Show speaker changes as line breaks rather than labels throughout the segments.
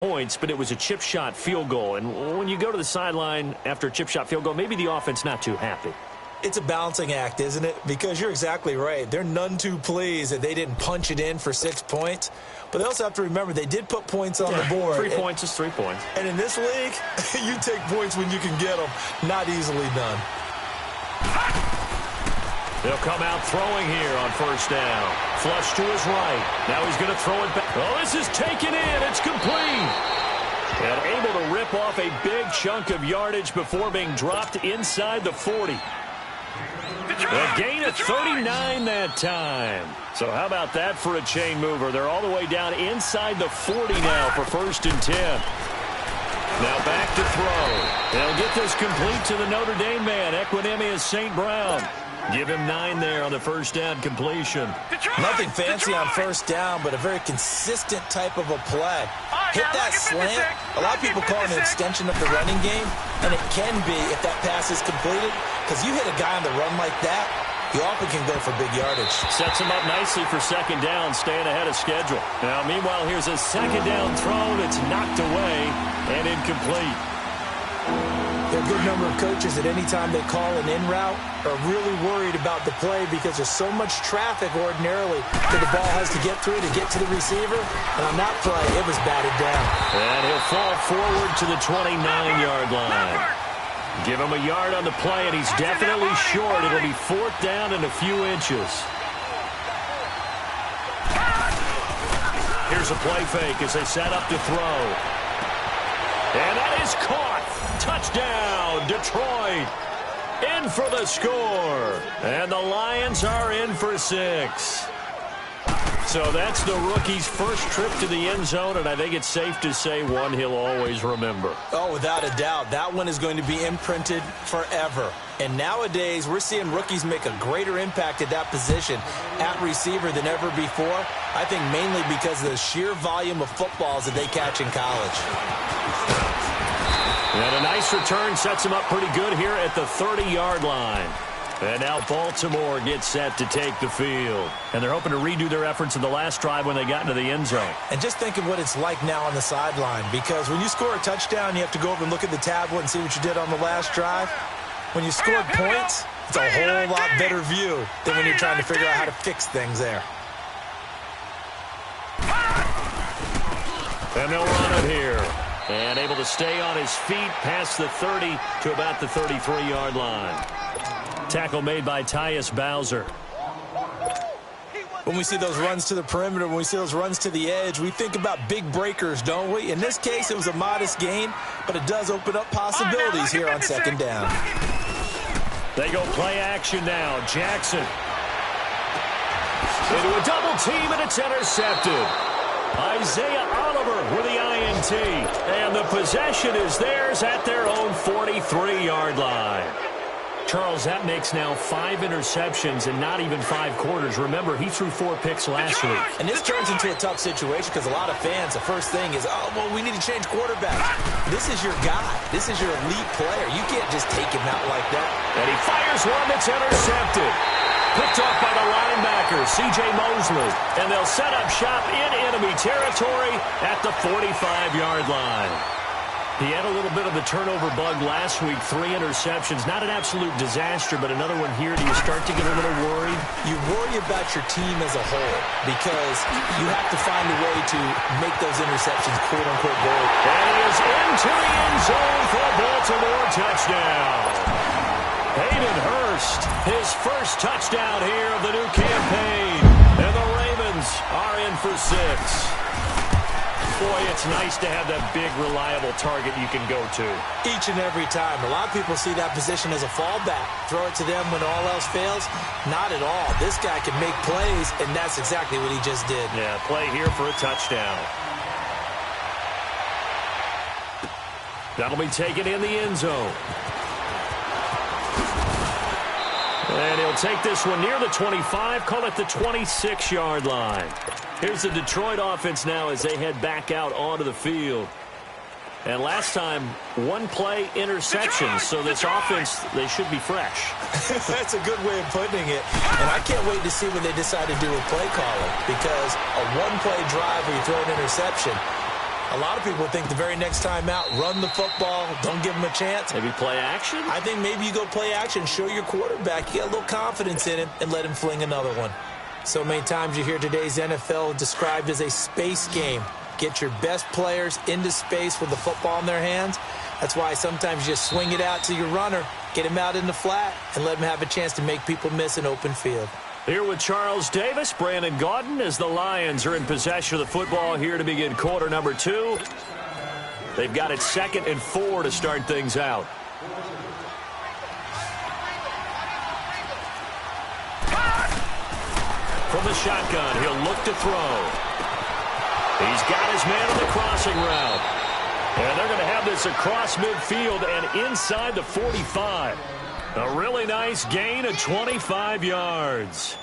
points, but it was a chip shot field goal. And when you go to the sideline after a chip shot field goal, maybe the offense not too happy.
It's a balancing act, isn't it? Because you're exactly right. They're none too pleased that they didn't punch it in for 6 points. But they also have to remember they did put points on the board.
3 points is 3 points.
And in this league, you take points when you can get them. Not easily done.
They'll come out throwing here on first down. Flush to his right. Now he's going to throw it back. Oh, this is taken in. It's complete. And able to rip off a big chunk of yardage before being dropped inside the 40. A gain of 39 that time. So how about that for a chain mover? They're all the way down inside the 40 now for 1st and 10. Now back to throw. They'll get this complete to the Notre Dame man, Equinemius St. Brown. Give him 9 there on the first down completion.
Nothing fancy on first down, but a very consistent type of a play. Hit that slant. A lot of people call it an extension of the running game, and it can be if that pass is completed, because you hit a guy on the run like that, you often can go for big yardage.
Sets him up nicely for 2nd down, staying ahead of schedule. Now, meanwhile, here's a 2nd down throw that's knocked away and incomplete.
There are a good number of coaches at any time they call an in route are really worried about the play because there's so much traffic ordinarily that the ball has to get through to get to the receiver. And on that play, it was batted down.
And he'll fall forward to the 29-yard line. Give him a yard on the play, and he's definitely short. It'll be 4th down and a few inches. Here's a play fake as they set up to throw. And that is caught. Touchdown, Detroit. In for the score. And the Lions are in for 6. So that's the rookie's first trip to the end zone, and I think it's safe to say one he'll always remember.
Oh, without a doubt. That one is going to be imprinted forever. And nowadays, we're seeing rookies make a greater impact at that position at receiver than ever before. I think mainly because of the sheer volume of footballs that they catch in college.
And a nice return sets him up pretty good here at the 30-yard line. And now Baltimore gets set to take the field. And they're hoping to redo their efforts in the last drive when they got into the end zone.
And just think of what it's like now on the sideline. Because when you score a touchdown, you have to go over and look at the tablet and see what you did on the last drive. When you scored points, it's a whole lot better view than when you're trying to figure out how to fix things there.
And they'll run it here. And able to stay on his feet past the 30 to about the 33-yard line. Tackle made by Tyus Bowser.
When we see those runs to the perimeter, when we see those runs to the edge, we think about big breakers, don't we? In this case, it was a modest gain, but it does open up possibilities here on 2nd down.
They go play action now. Jackson. Into a double team, and it's intercepted. Isaiah Oliver with the INT. And the possession is theirs at their own 43-yard line. Charles, that makes now 5 interceptions in not even 5 quarters. Remember, he threw 4 picks last week.
And this turns into a tough situation because a lot of fans, the first thing is, oh, well, we need to change quarterbacks. This is your guy. This is your elite player. You can't just take him out like that.
And he fires one that's intercepted. Picked off by the linebacker, C.J. Mosley. And they'll set up shop in enemy territory at the 45-yard line. He had a little bit of the turnover bug last week, 3 interceptions. Not an absolute disaster, but another one here. Do you start to get a little worried?
You worry about your team as a whole because you have to find a way to make those interceptions quote-unquote goal.
And he is into the end zone for a Baltimore touchdown. Hayden Hurst, his first touchdown here of the new campaign. And the Ravens are in for 6. Boy, it's nice to have that big, reliable target you can go to.
Each and every time. A lot of people see that position as a fallback. Throw it to them when all else fails. Not at all. This guy can make plays, and that's exactly what he just did.
Yeah, play here for a touchdown. That'll be taken in the end zone. And he'll take this one near the 25, call it the 26-yard line. Here's the Detroit offense now as they head back out onto the field. And last time, 1 play interception, so this offense, they should be fresh.
That's a good way of putting it. And I can't wait to see when they decide to do a play calling, because a 1-play drive where you throw an interception, A lot of people think the very next time out, run the football, don't give him a chance.
Maybe play action?
I think maybe you go play action, show your quarterback you got a little confidence in him, and let him fling another one. So many times you hear today's NFL described as a space game. Get your best players into space with the football in their hands. That's why sometimes you just swing it out to your runner, get him out in the flat, and let him have a chance to make people miss an open field.
Here with Charles Davis, Brandon Gaudin, as the Lions are in possession of the football here to begin quarter number 2. They've got it 2nd and 4 to start things out. From the shotgun, he'll look to throw. He's got his man on the crossing route. And they're going to have this across midfield and inside the 45. A really nice gain of 25 yards.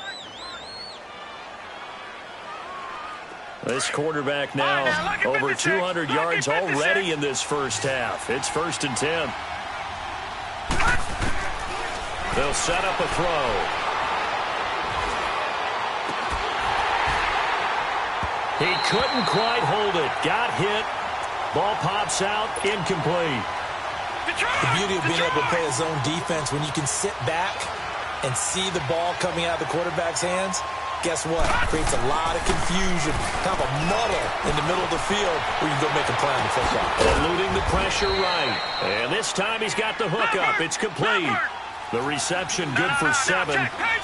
This quarterback now over 200 yards already in this first half. It's 1st and 10. They'll set up a throw. He couldn't quite hold it. Got hit. Ball pops out. Incomplete.
The beauty of being able to play a zone defense when you can sit back and see the ball coming out of the quarterback's hands, guess what? It creates a lot of confusion, kind of a muddle in the middle of the field where you can go make a play on the football.
Eluding the pressure right. And this time he's got the hook up. It's complete. The reception good for 7.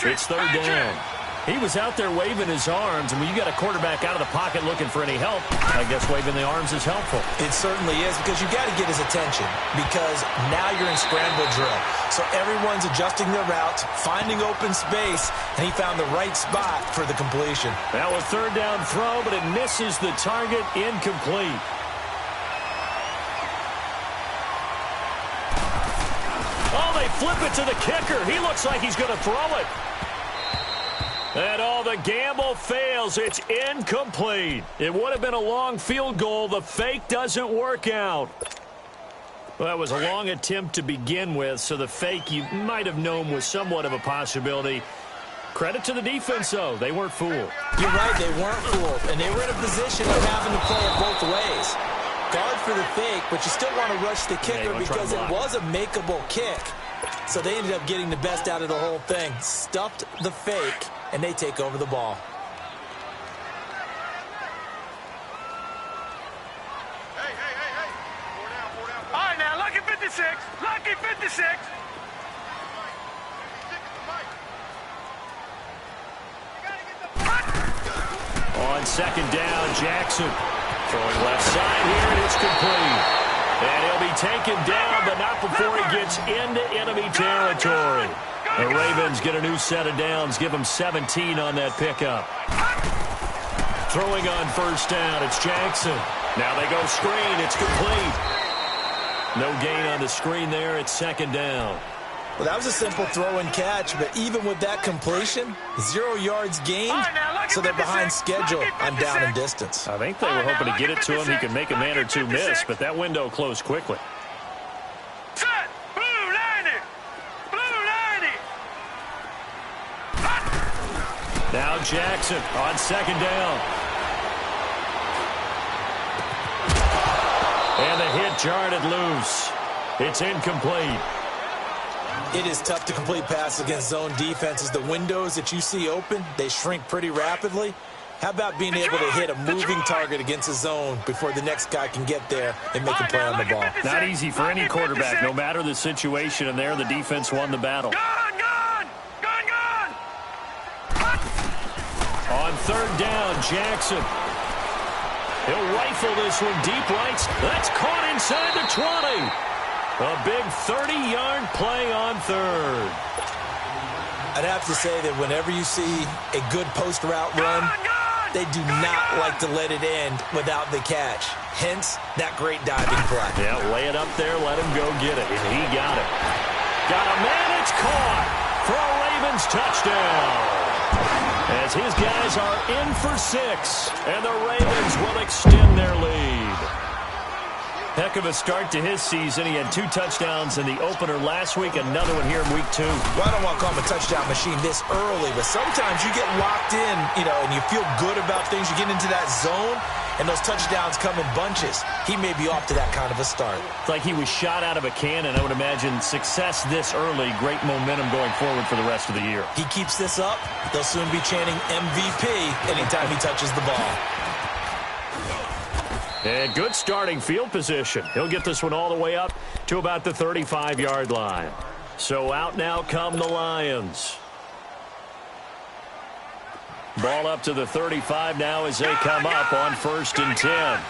It's 3rd down. He was out there waving his arms, and when you got a quarterback out of the pocket looking for any help, I guess waving the arms is helpful.
It certainly is, because you got to get his attention, because now you're in scramble drill. So everyone's adjusting their routes, finding open space, and he found the right spot for the completion.
Now a 3rd down throw, but it misses the target. Incomplete. Oh, they flip it to the kicker. He looks like he's going to throw it. And all the gamble fails. It's incomplete. It would have been a long field goal. The fake doesn't work out. Well, that was a long attempt to begin with, so the fake you might have known was somewhat of a possibility. Credit to the defense, though. They weren't fooled.
You're right, they weren't fooled. And they were in a position of having to play it both ways. Guard for the fake, but you still want to rush the kicker because it was a makeable kick. So they ended up getting the best out of the whole thing. Stuffed the fake, and they take over the ball.
Hey. 4 down. All right, now, lucky 56. Lucky 56.
On 2nd down, Jackson throwing left side here, and it's complete. And he'll be taken down, but not before he gets into enemy territory. The Ravens get a new set of downs, give them 17 on that pickup. Throwing on 1st down, it's Jackson. Now they go screen, it's complete. No gain on the screen there, it's 2nd down.
Well, that was a simple throw and catch, but even with that completion, 0 yards gained, so they're behind schedule on down and distance.
I think they were hoping to get it to him. He could make a man or two miss, but that window closed quickly.
Set! Blue 90! Blue 90!
Now Jackson on 2nd down. And the hit jarred it loose. It's incomplete.
It is tough to complete passes against zone defenses. The windows that you see open, they shrink pretty rapidly. How about being able to hit a moving target against a zone before the next guy can get there and make a play on the ball?
Not easy for any quarterback, no matter the situation, and there the defense won the battle.
Gone!
On 3rd down, Jackson. He'll rifle this one deep right. That's caught inside the 20. A big 30-yard play on 3rd.
I'd have to say that whenever you see a good post route run, they do not like to let it end without the catch. Hence, that great diving play.
Yeah, lay it up there, let him go get it. And he got it. Got a man, it's caught for a Ravens touchdown. As his guys are in for 6, and the Ravens will extend their lead. Heck of a start to his season. He had 2 touchdowns in the opener last week, another one here in week 2.
Well, I don't want to call him a touchdown machine this early, but sometimes you get locked in, and you feel good about things. You get into that zone, and those touchdowns come in bunches. He may be off to that kind of a start.
It's like he was shot out of a cannon. I would imagine success this early, great momentum going forward for the rest of the year.
He keeps this up, they'll soon be chanting MVP anytime he touches the ball.
And good starting field position. He'll get this one all the way up to about the 35-yard line. So out now come the Lions. Ball up to the 35 now as they come up on 1st and 10.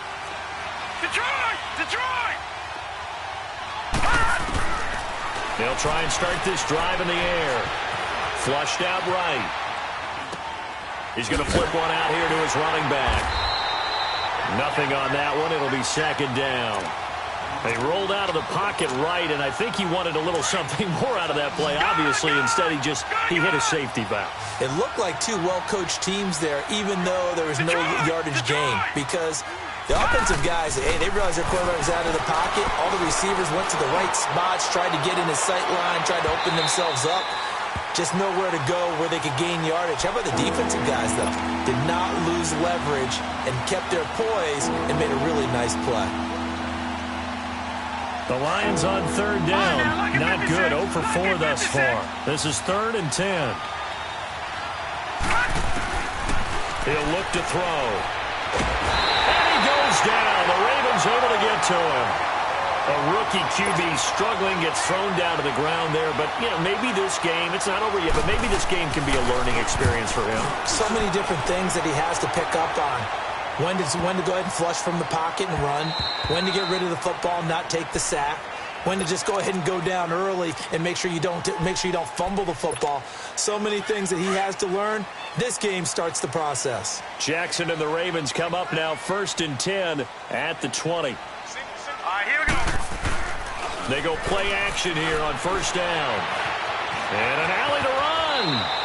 Detroit!
They'll try and start this drive in the air. Flushed out right. He's going to flip one out here to his running back. Nothing on that one. It'll be 2nd down. They rolled out of the pocket right, and I think he wanted a little something more out of that play. Obviously, instead he hit a safety valve.
It looked like 2 well-coached teams there, even though there was no yardage gain, because the offensive guys, they realized their quarterback was out of the pocket. All the receivers went to the right spots, tried to get in his sight line, tried to open themselves up. Just nowhere to go where they could gain yardage. How about the defensive guys, though? Did not lose leverage and kept their poise and made a really nice play.
The Lions on 3rd down. Not good. 0 for 4 thus far. This is 3rd and 10. He'll look to throw. And he goes down. The Ravens able to get to him. A rookie QB struggling, gets thrown down to the ground there. But, maybe this game, it's not over yet, but maybe this game can be a learning experience for him.
So many different things that he has to pick up on. When to go ahead and flush from the pocket and run. When to get rid of the football, not take the sack. When to just go ahead and go down early and make sure you don't fumble the football. So many things that he has to learn. This game starts the process.
Jackson and the Ravens come up now 1st and 10 at the 20.
All right, here we go.
They go play action here on 1st down. And an alley to run.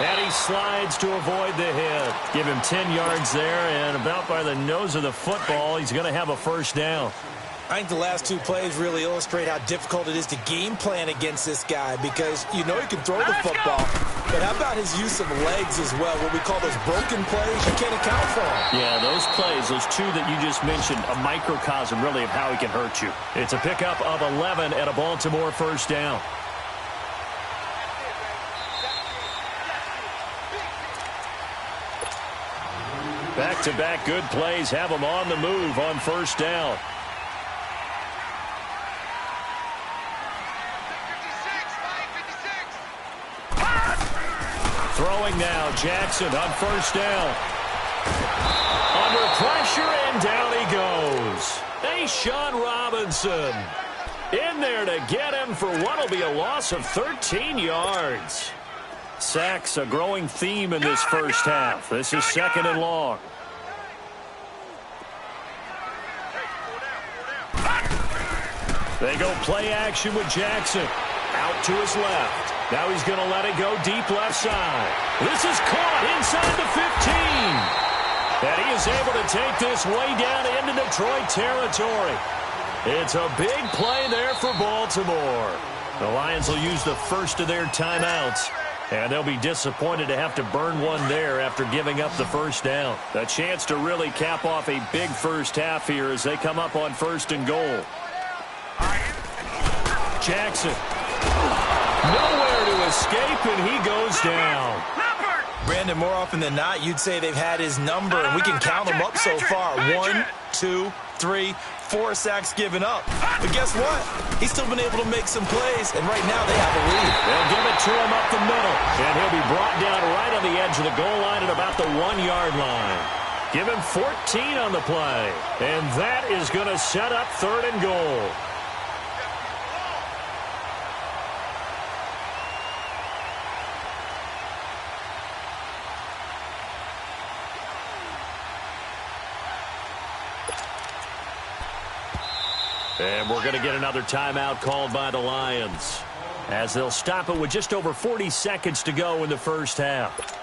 And he slides to avoid the hit. Give him 10 yards there, and about by the nose of the football, he's going to have a 1st down.
I think the last 2 plays really illustrate how difficult it is to game plan against this guy, because he can throw the football, but how about his use of legs as well, what we call those broken plays? You can't account for them.
Yeah, those plays, those 2 that you just mentioned, a microcosm really of how he can hurt you. It's a pickup of 11 at a Baltimore 1st down. Back-to-back good plays have them on the move on 1st down. Throwing now, Jackson on 1st down. Under pressure, and down he goes. Sean Robinson in there to get him for what will be a loss of 13 yards. Sacks a growing theme in this 1st half. This is 2nd and long. They go play action with Jackson. Out to his left. Now he's going to let it go deep left side. This is caught inside the 15. And he is able to take this way down into Detroit territory. It's a big play there for Baltimore. The Lions will use the first of their timeouts. And they'll be disappointed to have to burn one there after giving up the 1st down. A chance to really cap off a big 1st half here as they come up on 1st and goal. Jackson. Nowhere to escape, and he goes down.
Brandon, more often than not, you'd say they've had his number, and we can count them up so far. 1, 2, 3, 4 sacks given up. But guess what? He's still been able to make some plays, and right now they have a lead.
They'll give it to him up the middle, and he'll be brought down right on the edge of the goal line at about the 1-yard line. Give him 14 on the play, and that is going to set up 3rd and goal. And we're going to get another timeout called by the Lions as they'll stop it with just over 40 seconds to go in the 1st half.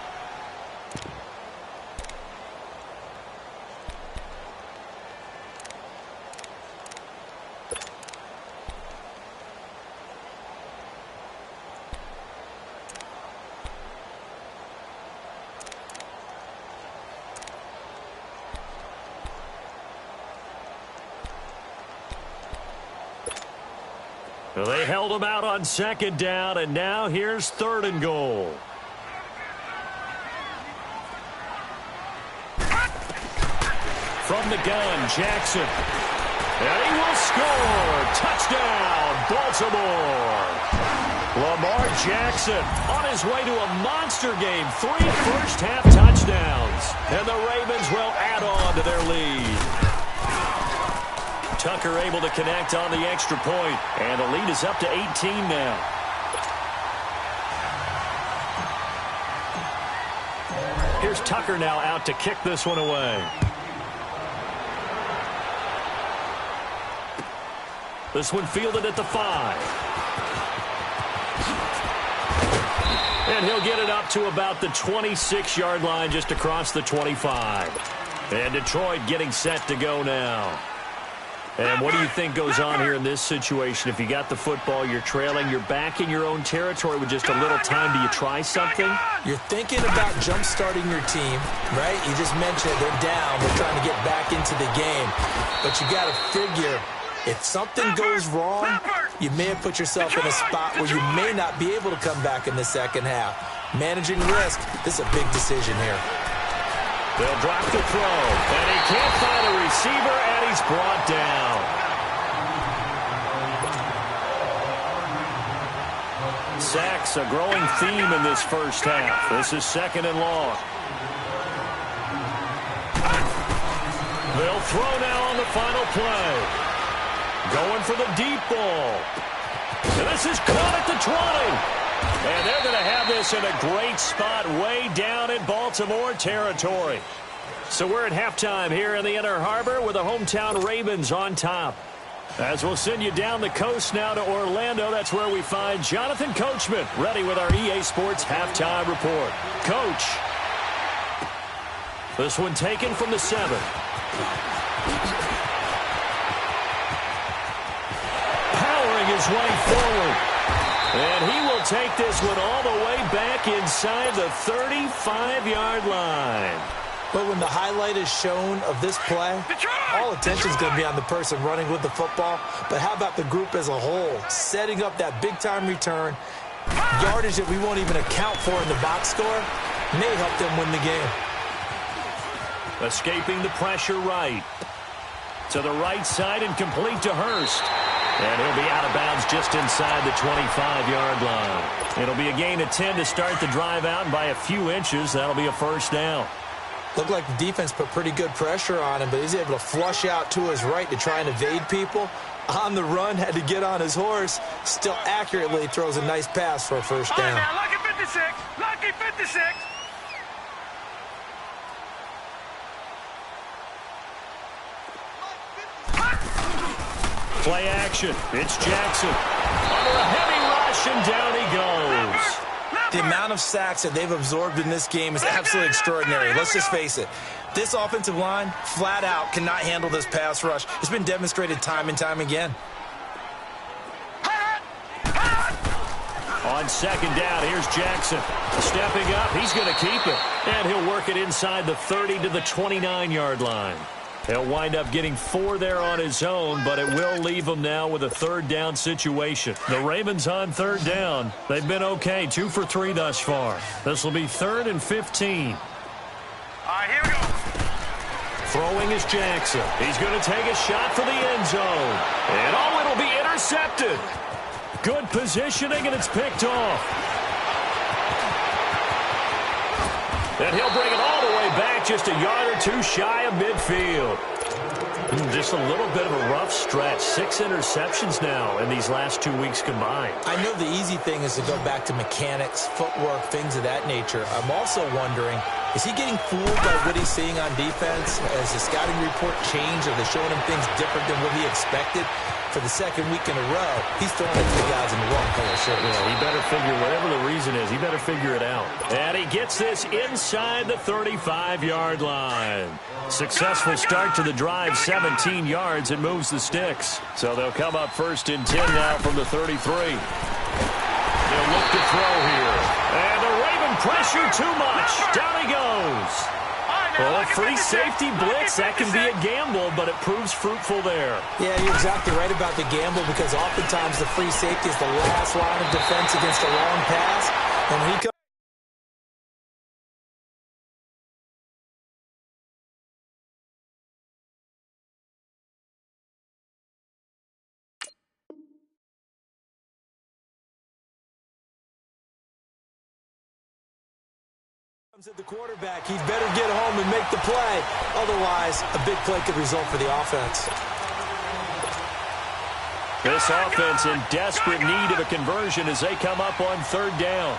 Well, they held him out on second down, and now here's third and goal. From the gun, Jackson. And he will score. Touchdown, Baltimore. Lamar Jackson on his way to a monster game. 3 first-half touchdowns. And the Ravens will add on to their lead. Tucker able to connect on the extra point. And the lead is up to 18 now. Here's Tucker now out to kick this one away. This one fielded at the 5. And he'll get it up to about the 26-yard line, just across the 25. And Detroit getting set to go now. And what do you think goes on here in this situation? If you got the football, you're trailing, you're back in your own territory with just a little time. Do you try something?
You're thinking about jump-starting your team, right? You just mentioned they're down. They're trying to get back into the game. But you got to figure, if something goes wrong, you may have put yourself in a spot where you may not be able to come back in the second half. Managing risk, this is a big decision here.
They'll drop the throw, and he can't find a receiver, and he's brought down. Sacks, a growing theme in this first half. This is second and long. They'll throw now on the final play. Going for the deep ball. And this is caught at the 20. And they're going to have this in a great spot way down in Baltimore territory. So we're at halftime here in the Inner Harbor with the hometown Ravens on top. As we'll send you down the coast now to Orlando, that's where we find Jonathan Coachman ready with our EA Sports halftime report. Coach. This one taken from the 7. His way forward. And he will take this one all the way back inside the 35-yard line.
But when the highlight is shown of this play, all attention is going to be on the person running with the football. But how about the group as a whole, setting up that big-time return, yardage that we won't even account for in the box score, may help them win the game.
Escaping the pressure right. To the right side and complete to Hurst. And he'll be out of bounds just inside the 25-yard line. It'll be a gain of 10 to start the drive out, and by a few inches, that'll be a first down.
Looked like the defense put pretty good pressure on him, but he's able to flush out to his right to try and evade people. On the run, had to get on his horse. Still accurately throws a nice pass for a first down.
Now, lucky 56. Lucky 56.
Play action. It's Jackson. Under a heavy rush, and down he goes.
The amount of sacks that they've absorbed in this game is absolutely extraordinary. Let's just face it. This offensive line, flat out, cannot handle this pass rush. It's been demonstrated time and time again.
On second down, here's Jackson. Stepping up, he's going to keep it. And he'll work it inside the 30 to the 29-yard line. He'll wind up getting 4 there on his own, but it will leave him now with a third down situation. The Ravens on third down. They've been okay, 2 for 3 thus far. This will be 3rd and 15.
All right, here we go.
Throwing is Jackson. He's going to take a shot for the end zone. And oh, it'll be intercepted. Good positioning, and it's picked off. And he'll bring it all the way back, just a yard or 2 shy of midfield. Just a little bit of a rough stretch. 6 interceptions now in these last 2 weeks combined.
I know the easy thing is to go back to mechanics, footwork, things of that nature. I'm also wondering, is he getting fooled by what he's seeing on defense? Has the scouting report changed? Are they showing him things different than what he expected? For the second week in a row, he's throwing it to the guys in the wrong color shirts.
Yeah, he better figure, whatever the reason is, he better figure it out. And he gets this inside the 35-yard line. Successful start to the drive, 17 yards, and moves the sticks. So they'll come up 1st and 10 now from the 33. They'll look to throw here. And the Raven pressure too much. Down he goes.
All right,
Well, a free safety blitz, that can be a gamble, but it proves fruitful there.
Yeah, you're exactly right about the gamble because oftentimes the free safety is the last line of defense against a long pass. And when he comes at the quarterback, he'd better get home and make the play. Otherwise, a big play could result for the offense.
This offense in desperate need of a conversion as they come up on third down.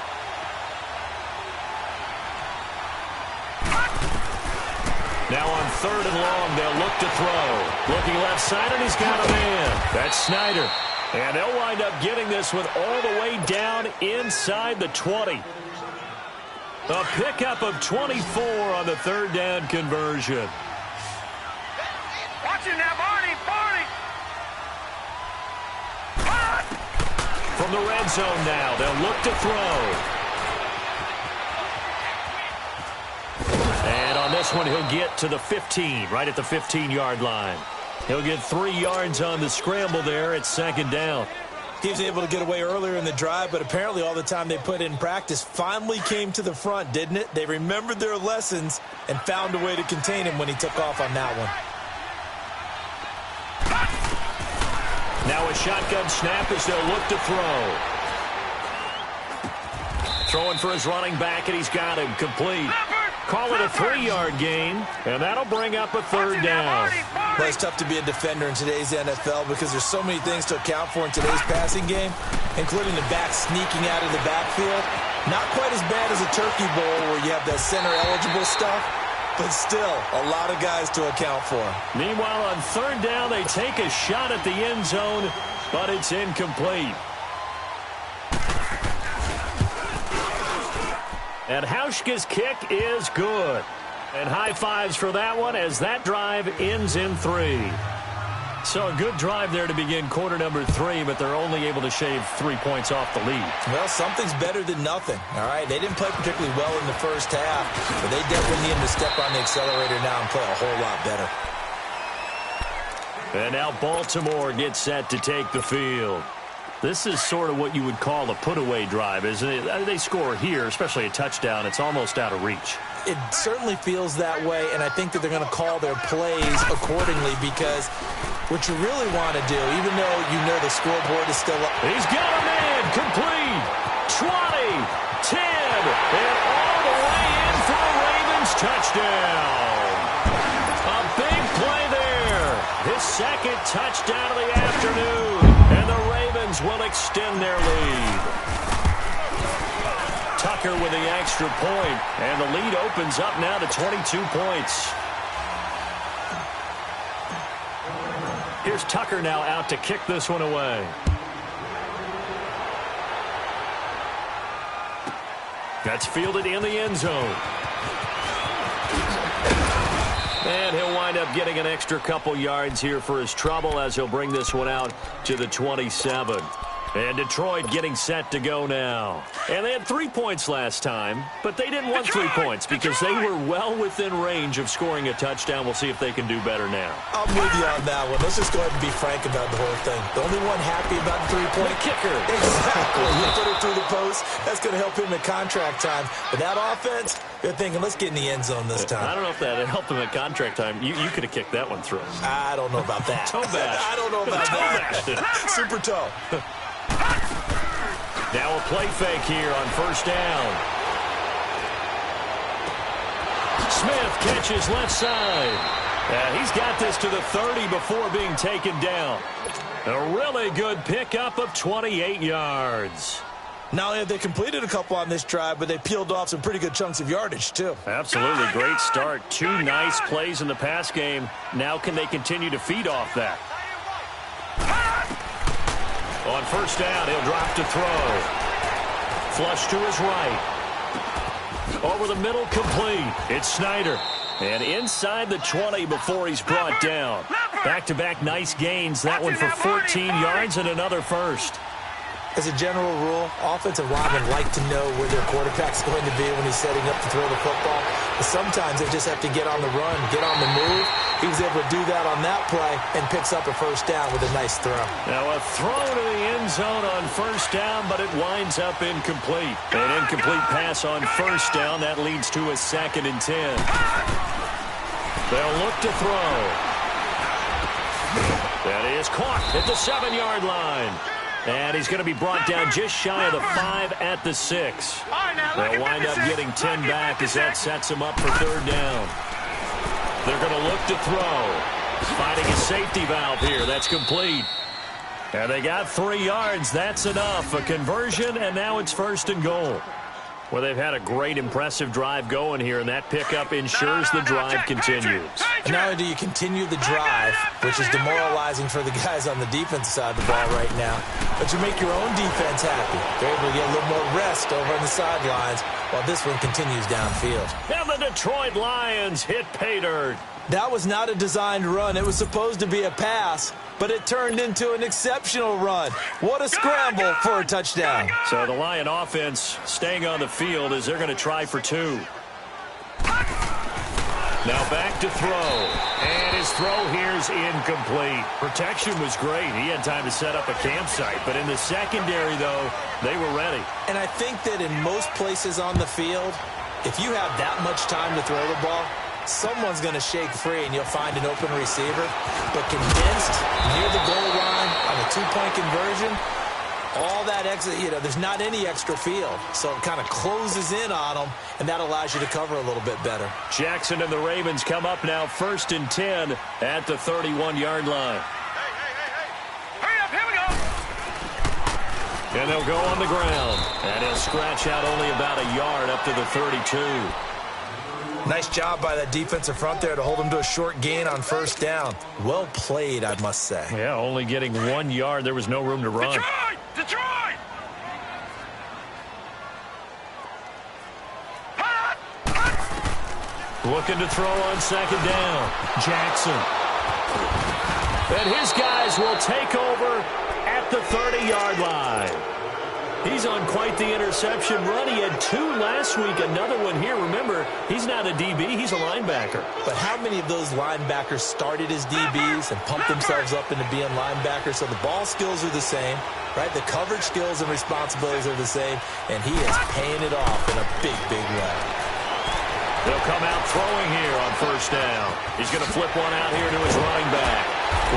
Now on third and long, they'll look to throw. Looking left side, and he's got a man. That's Snyder. And they'll wind up getting this one all the way down inside the 20. A pickup of 24 on the third down conversion.
Watch it now, Barney.
From the red zone now, they'll look to throw. And on this one, he'll get to the 15, right at the 15-yard line. He'll get 3 yards on the scramble there at second down.
He was able to get away earlier in the drive, but apparently all the time they put in practice finally came to the front, didn't it? They remembered their lessons and found a way to contain him when he took off on that one.
Now a shotgun snap as they'll look to throw. Throwing for his running back, and he's got him complete. Call it a 3-yard gain, and that'll bring up a third down.
Well, it's tough to be a defender in today's NFL because there's so many things to account for in today's passing game, including the back sneaking out of the backfield. Not quite as bad as a turkey bowl where you have that center-eligible stuff, but still a lot of guys to account for.
Meanwhile, on third down, they take a shot at the end zone, but it's incomplete. And Hauschka's kick is good. And high fives for that one as that drive ends in 3. So a good drive there to begin quarter number 3, but they're only able to shave 3 points off the lead.
Well, something's better than nothing, all right? They didn't play particularly well in the first half, but they definitely need to step on the accelerator now and play a whole lot better.
And now Baltimore gets set to take the field. This is sort of what you would call a put-away drive, isn't it? They score here, especially a touchdown. It's almost out of reach.
It certainly feels that way, and I think that they're going to call their plays accordingly because what you really want to do, even though you know the scoreboard is still up.
He's got a man, complete, 20, 10, and all the way in for a Ravens touchdown. A big play there. His second touchdown of the afternoon, and the Ravens will extend their lead. Tucker with the extra point, and the lead opens up now to 22 points. Here's Tucker now out to kick this one away. That's fielded in the end zone. And he'll wind up getting an extra couple yards here for his trouble as he'll bring this one out to the 27. And Detroit getting set to go now. And they had 3 points last time, but they didn't want 3 points because they were well within range of scoring a touchdown. We'll see if they can do better now.
I'm with you on that one. Let's just go ahead and be frank about the whole thing. The only one happy about the 3-point
kicker.
Exactly. You put it through the post. That's going to help him at contract time. But that offense, they're thinking, let's get in the end zone this time.
I don't know if that helped him at contract time. You could have kicked that one through.
I don't know about that.
Toe bash.
I don't know about that. Super toe.
Now a play fake here on first down. Smith catches left side. He's got this to the 30 before being taken down. A really good pickup of 28 yards.
Not only have they completed a couple on this drive, but they peeled off some pretty good chunks of yardage, too.
Absolutely. Great start. 2 nice plays in the pass game. Now can they continue to feed off that? On first down, he'll drop to throw. Flush to his right. Over the middle, complete. It's Snyder. And inside the 20 before he's brought down. Back-to-back nice gains. That one for 14 yards and another first.
As a general rule, offensive linemen like to know where their quarterback's going to be when he's setting up to throw the football. But sometimes they just have to get on the run, get on the move. He was able to do that on that play and picks up a first down with a nice throw.
Now a throw to the end zone on first down, but it winds up incomplete. An incomplete pass on first down. That leads to a 2nd and 10. They'll look to throw. That is caught at the 7-yard line. And he's going to be brought down just shy of the 5 at the 6. They'll wind up getting 10 back as that sets him up for 3rd down. They're going to look to throw. Finding a safety valve here. That's complete. And they got 3 yards. That's enough. A conversion, and now it's 1st and goal. Well, they've had a great, impressive drive going here, and that pickup ensures the drive continues.
And not only do you continue the drive, which is demoralizing for the guys on the defensive side of the ball right now, but you make your own defense happy. They're able to get a little more rest over on the sidelines while this one continues downfield.
And the Detroit Lions hit pay dirt.
That was not a designed run. It was supposed to be a pass, but it turned into an exceptional run. What a scramble for a touchdown.
So the Lion offense staying on the field as they're going to try for 2. Now back to throw. And his throw here's incomplete. Protection was great. He had time to set up a campsite. But in the secondary, though, they were ready.
And I think that in most places on the field, if you have that much time to throw the ball, someone's going to shake free and you'll find an open receiver. But condensed near the goal line on a 2-point conversion, all that extra, there's not any extra field. So it kind of closes in on them, and that allows you to cover a little bit better.
Jackson and the Ravens come up now 1st and 10 at the 31-yard line.
Hey. Hurry up, here we go.
And they'll go on the ground. And he'll scratch out only about a yard up to the 32.
Nice job by that defensive front there to hold him to a short gain on 1st down. Well played, I must say.
Yeah, only getting 1 yard. There was no room to run.
Detroit!
Looking to throw on 2nd down. Jackson. And his guys will take over at the 30-yard line. He's on quite the interception run. He had 2 last week, another one here. Remember, he's not a DB, he's a linebacker.
But how many of those linebackers started as DBs and pumped themselves up into being linebackers? So the ball skills are the same, right? The coverage skills and responsibilities are the same, and he is paying it off in a big, big way.
They'll come out throwing here on 1st down. He's going to flip one out here to his running back.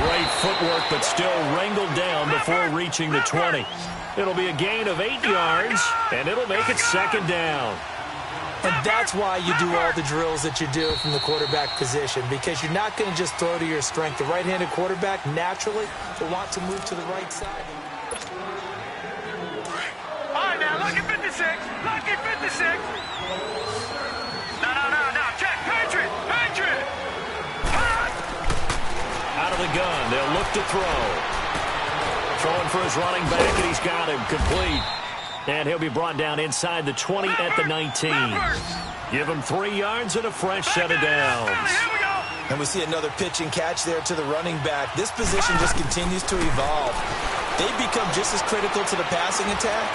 Great footwork, but still wrangled down before reaching the 20. It'll be a gain of 8 yards, and it'll make it 2nd down.
And that's why you do all the drills that you do from the quarterback position, because you're not going to just throw to your strength. The right-handed quarterback naturally will want to move to the right side.
All right, now, lucky 56. Lucky 56. No. Check. Patriot.
Out of the gun, they'll look to throw. Throwing for his running back, and he's got him complete. And he'll be brought down inside the 20 at the 19. Give him 3 yards and a fresh set of downs.
Here we go.
And we see another pitch and catch there to the running back. This position just continues to evolve. They become just as critical to the passing attack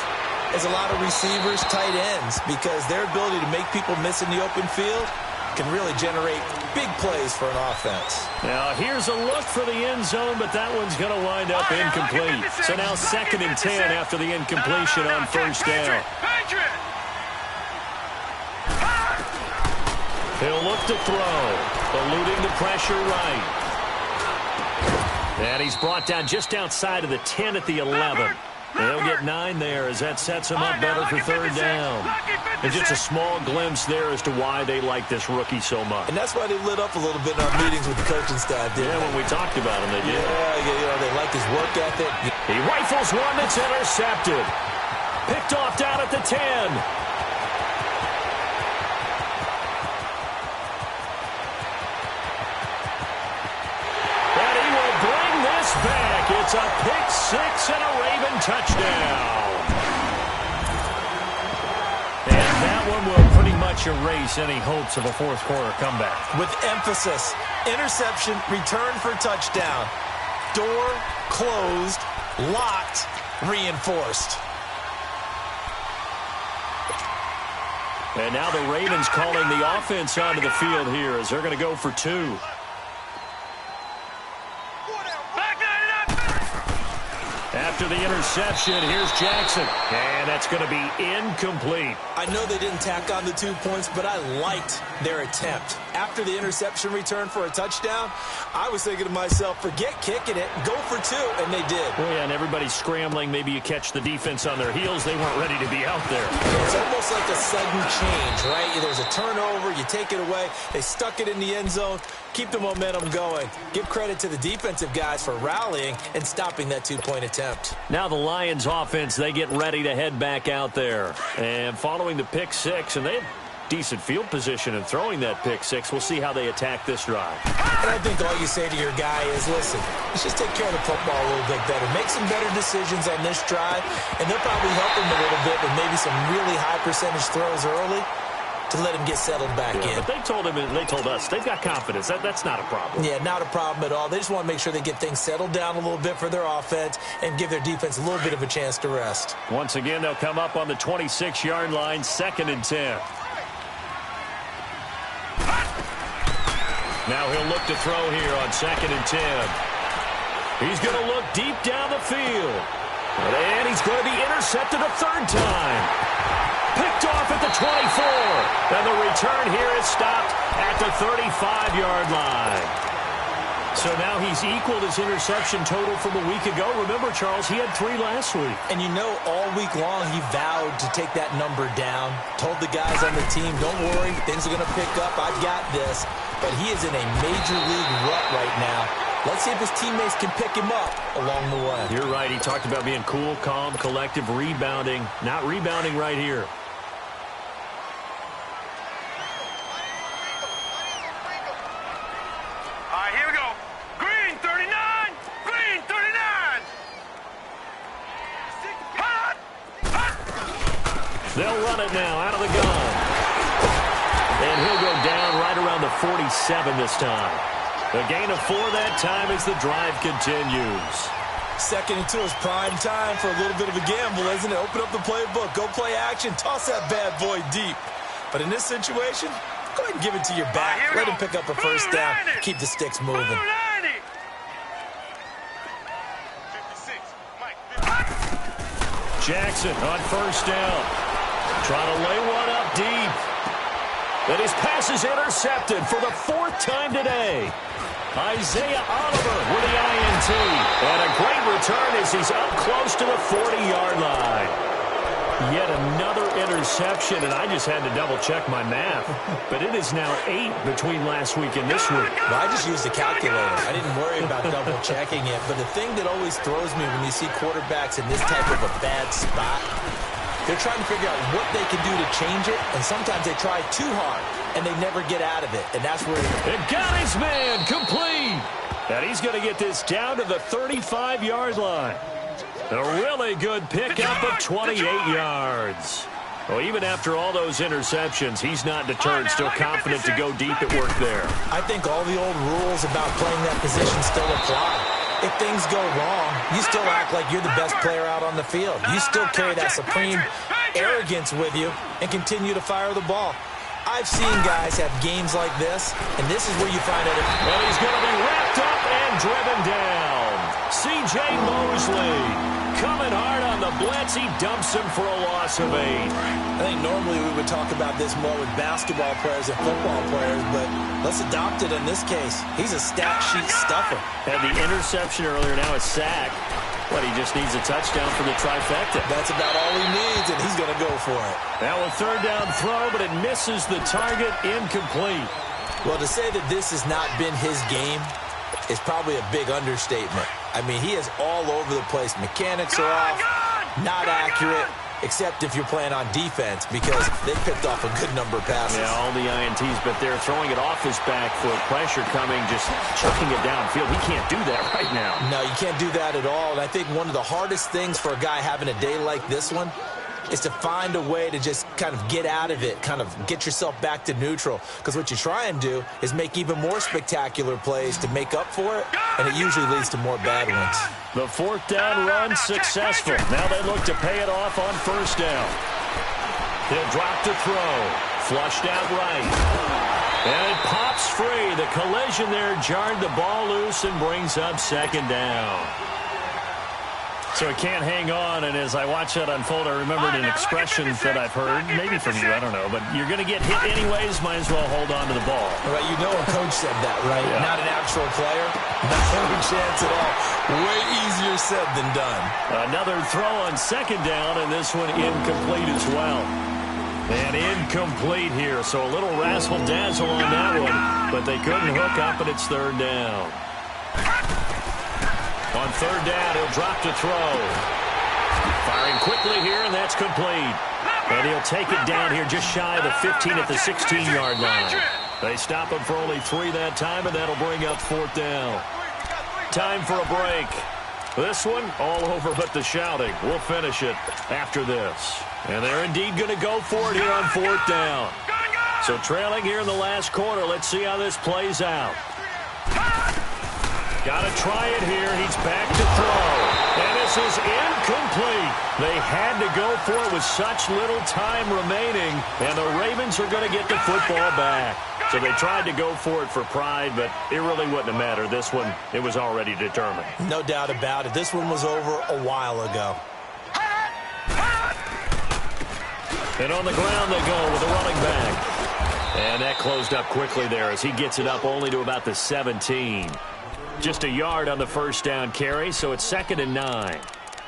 as a lot of receivers, tight ends, because their ability to make people miss in the open field can really generate big plays for an offense.
Now, here's a look for the end zone, but that one's going to wind up incomplete. So now 2nd and 10 after the incompletion on 1st down. He'll look to throw, eluding the pressure right. And he's brought down just outside of the 10 at the 11. They'll get 9 there as that sets him up better for 3rd down. And just a small glimpse there as to why they like this rookie so much.
And that's why they lit up a little bit in our meetings with the coaching staff, didn't they?
When we talked about him, they did.
Yeah, they like his work ethic.
He rifles one that's intercepted. Picked off down at the 10. And he will bring this back. It's a pick 6 and a Raven touchdown. And that one will pretty much erase any hopes of a fourth quarter comeback.
With emphasis, interception, return for touchdown. Door closed, locked, reinforced.
And now the Ravens calling the offense onto the field here as they're going to go for 2. After the interception, here's Jackson. And that's going to be incomplete.
I know they didn't tack on the 2 points, but I liked their attempt. After the interception return for a touchdown, I was thinking to myself, forget kicking it, go for 2, and they did.
Well, yeah, and everybody's scrambling. Maybe you catch the defense on their heels. They weren't ready to be out there.
It's almost like a sudden change, right? There's a turnover, you take it away, they stuck it in the end zone, keep the momentum going. Give credit to the defensive guys for rallying and stopping that 2-point attempt.
Now the Lions offense, they get ready to head back out there. And following the pick 6, and they have decent field position in throwing that pick 6. We'll see how they attack this drive.
And I think all you say to your guy is, listen, let's just take care of the football a little bit better. Make some better decisions on this drive, and they'll probably help him a little bit with maybe some really high percentage throws early to let him get settled back in.
But they told him, and they told us, they've got confidence. That's not a problem.
Yeah, not a problem at all. They just want to make sure they get things settled down a little bit for their offense and give their defense a little bit of a chance to rest.
Once again, they'll come up on the 26-yard line, 2nd and 10. Now he'll look to throw here on 2nd and 10. He's going to look deep down the field. And he's going to be intercepted a 3rd time. Picked off at the 24. And the return here is stopped at the 35-yard line. So now he's equaled his interception total from a week ago. Remember, Charles, he had 3 last week.
And you know, all week long he vowed to take that number down. Told the guys on the team, don't worry, things are going to pick up. I've got this. But he is in a major league rut right now. Let's see if his teammates can pick him up along the way.
You're right. He talked about being cool, calm, collective, rebounding. Not rebounding right here.
All right, here we go. Green 39. Green 39. Hot. Hot.
They'll run it now out of the gun. And he'll go down right around the 47 this time. A gain of 4 that time as the drive continues.
2nd and 2 is prime time for a little bit of a gamble, isn't it? Open up the playbook, go play action, toss that bad boy deep. But in this situation, go ahead and give it to your back. Let him pick up a 1st down. Keep the sticks moving.
Jackson on 1st down. Trying to lay one up deep. And his pass is intercepted for the 4th time today. Isaiah Oliver with the INT. And a great return as he's up close to the 40-yard line. Yet another interception, and I just had to double-check my math. But it is now 8 between last week and this week.
Well, I just used a calculator. I didn't worry about double-checking it. But the thing that always throws me when you see quarterbacks in this type of a bad spot, they're trying to figure out what they can do to change it, and sometimes they try too hard, and they never get out of it, and that's where...
It got his man complete, and he's going to get this down to the 35-yard line. A really good pickup of 28 yards. Well, even after all those interceptions, he's not deterred, still confident to go deep at work there.
I think all the old rules about playing that position still apply. If things go wrong, you still act like you're the best player out on the field. You still carry that supreme arrogance with you and continue to fire the ball. I've seen guys have games like this, and this is where you find out.
Well, he's going to be wrapped up and driven down. C.J. Mosley coming hard on the blitz. He dumps him for a loss of 8.
I think normally we would talk about this more with basketball players and football players, but let's adopt it in this case. He's a stat sheet stuffer.
Had the interception earlier, now a sack. But he just needs a touchdown for the trifecta.
That's about all he needs, and he's going to go for it.
Now a 3rd down throw, but it misses the target, incomplete.
Well, to say that this has not been his game is probably a big understatement. I mean, he is all over the place. Mechanics are off, not accurate, except if you're playing on defense, because they picked off a good number of passes.
Yeah, all the INTs, but they're throwing it off his back foot. Pressure coming, just chucking it downfield. He can't do that right now.
No, you can't do that at all. And I think one of the hardest things for a guy having a day like this one is to find a way to just kind of get out of it, kind of get yourself back to neutral. Because what you try and do is make even more spectacular plays to make up for it, and it usually leads to more bad ones.
The fourth down run successful. Now they look to pay it off on first down. He'll drop to throw. Flushed out right. And it pops free. The collision there jarred the ball loose and brings up second down. So it can't hang on, and as I watch that unfold, I remembered an expression that I've heard, maybe from you, I don't know, but you're going to get hit anyways, might as well hold on to the ball.
Right, you know a coach said that, right?
Yeah.
Not an actual player. Not a chance at all. Way easier said than done.
Another throw on second down, and this one incomplete as well. And incomplete here, so a little razzle-dazzle on that one, but they couldn't hook up, and it's third down. On third down, he'll drop to throw. Firing quickly here, and that's complete. And he'll take it down here just shy of the 15 at the 16-yard line. They stop him for only 3 that time, and that'll bring up fourth down. Time for a break. This one, all over but the shouting. We'll finish it after this. And they're indeed going to go for it here on fourth down. So trailing here in the last quarter, let's see how this plays out. Got to try it here. He's back to throw. And this is incomplete. They had to go for it with such little time remaining. And the Ravens are going to get the football back. So they tried to go for it for pride, but it really wouldn't have mattered. This one, it was already determined.
No doubt about it. This one was over a while ago.
And on the ground they go with the running back. And that closed up quickly there as he gets it up only to about the 17. Just a yard on the first down carry, so it's 2nd and 9.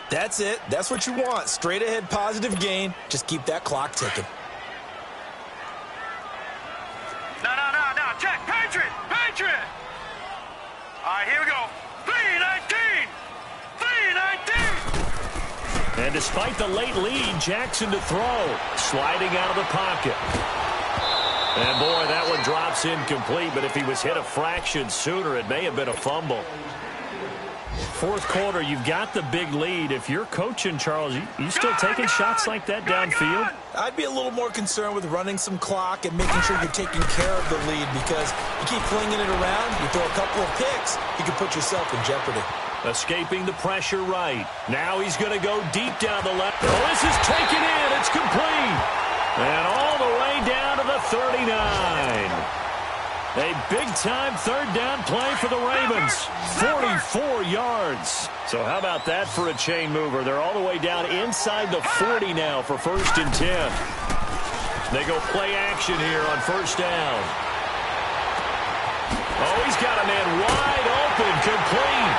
That's it. That's what you want. Straight ahead positive gain. Just keep that clock ticking.
No. Check. Patriot. All right, here we go. 3-19.
And despite the late lead, Jackson to throw. Sliding out of the pocket. And, boy, that one drops incomplete, but if he was hit a fraction sooner, it may have been a fumble. Fourth quarter, you've got the big lead. If you're coaching, Charles, you still taking shots like that downfield?
I'd be a little more concerned with running some clock and making sure you're taking care of the lead, because you keep flinging it around, you throw a couple of picks, you can put yourself in jeopardy.
Escaping the pressure right. Now he's going to go deep down the left. Oh, this is taken in. It's complete. And all the way down to the 39. A big-time third down play for the Ravens. 44 yards. So how about that for a chain mover? They're all the way down inside the 40 now for 1st and 10. They go play action here on first down. Oh, he's got a man wide open, complete.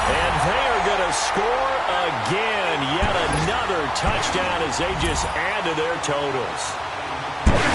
And they are going to score again. Yet another touchdown as they just add to their totals.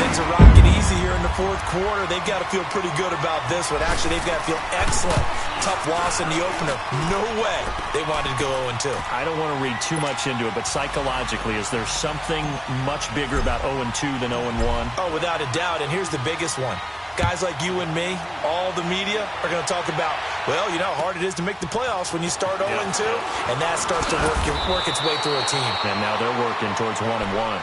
Things are rocking easy here in the fourth quarter. They've got to feel pretty good about this one. Actually, they've got to feel excellent. Tough loss in the opener. No way they wanted to go 0-2.
I don't want to read too much into it, but psychologically, is there something much bigger about 0-2 than 0-1?
Oh, without a doubt. And here's the biggest one. Guys like you and me, all the media, are going to talk about, well, you know how hard it is to make the playoffs when you start 0-2, and that starts to work its way through a team.
And now they're working towards 1-1.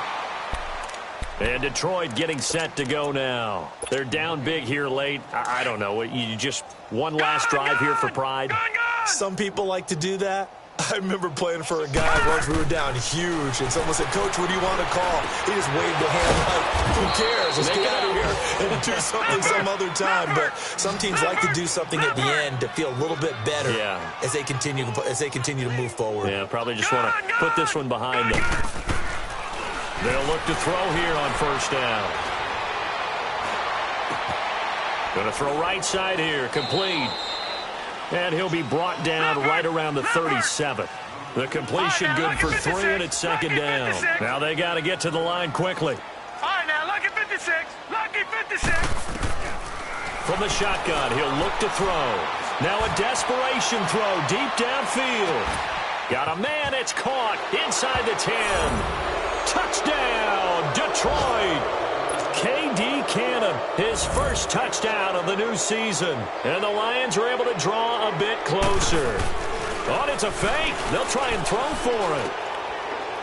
And Detroit getting set to go now. They're down big here late. I don't know. You just one last drive here for pride?
Some people like to do that. I remember playing for a guy once. We were down huge, and someone said, "Coach, what do you want to call?" He just waved a hand like, "Who cares? Let's get out of here and do something some other time." But some teams like to do something at the end to feel a little bit better as they continue to move forward.
Yeah, probably just want to put this one behind them. They'll look to throw here on first down. Going to throw right side here, complete. And he'll be brought down right around the 37. The completion good for 3, and it's 2nd down. Now they got to get to the line quickly.
All right, now, lucky 56. Lucky 56.
From the shotgun, he'll look to throw. Now a desperation throw deep downfield. Got a man, it's caught inside the 10. Touchdown, Detroit. K.D. Cannon, his first touchdown of the new season. And the Lions are able to draw a bit closer. Oh, it's a fake. They'll try and throw for it.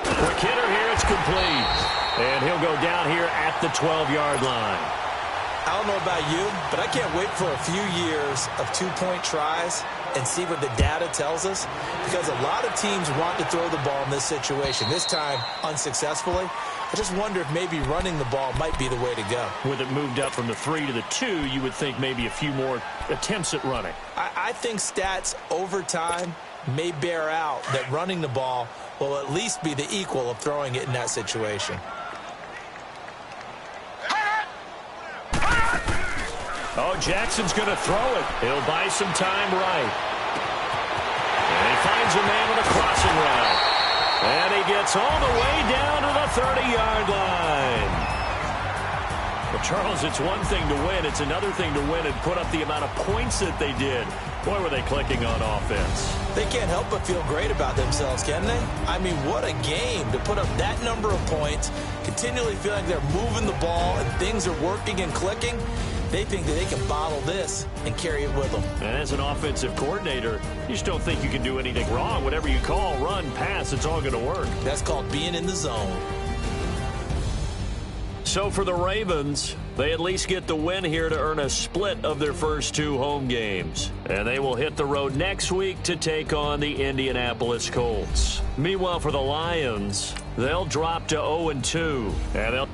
Quick hitter here, it's complete. And he'll go down here at the 12-yard line.
I don't know about you, but I can't wait for a few years of two-point tries and see what the data tells us, because a lot of teams want to throw the ball in this situation, this time unsuccessfully. I just wonder if maybe running the ball might be the way to go.
With it moved up from the 3 to the 2, you would think maybe a few more attempts at running.
I think stats over time may bear out that running the ball will at least be the equal of throwing it in that situation.
Oh, Jackson's going to throw it. He'll buy some time right. And he finds a man with a crossing route. And he gets all the way down to the 30-yard line. Well, Charles, it's one thing to win. It's another thing to win and put up the amount of points that they did. Boy, were they clicking on offense.
They can't help but feel great about themselves, can they? I mean, what a game to put up that number of points, continually feeling they're moving the ball and things are working and clicking. They think that they can bottle this and carry it with them.
And as an offensive coordinator, you just don't think you can do anything wrong. Whatever you call, run, pass, it's all going to work.
That's called being in the zone.
So for the Ravens, they at least get the win here to earn a split of their first 2 home games. And they will hit the road next week to take on the Indianapolis Colts. Meanwhile, for the Lions, they'll drop to 0-2. And they'll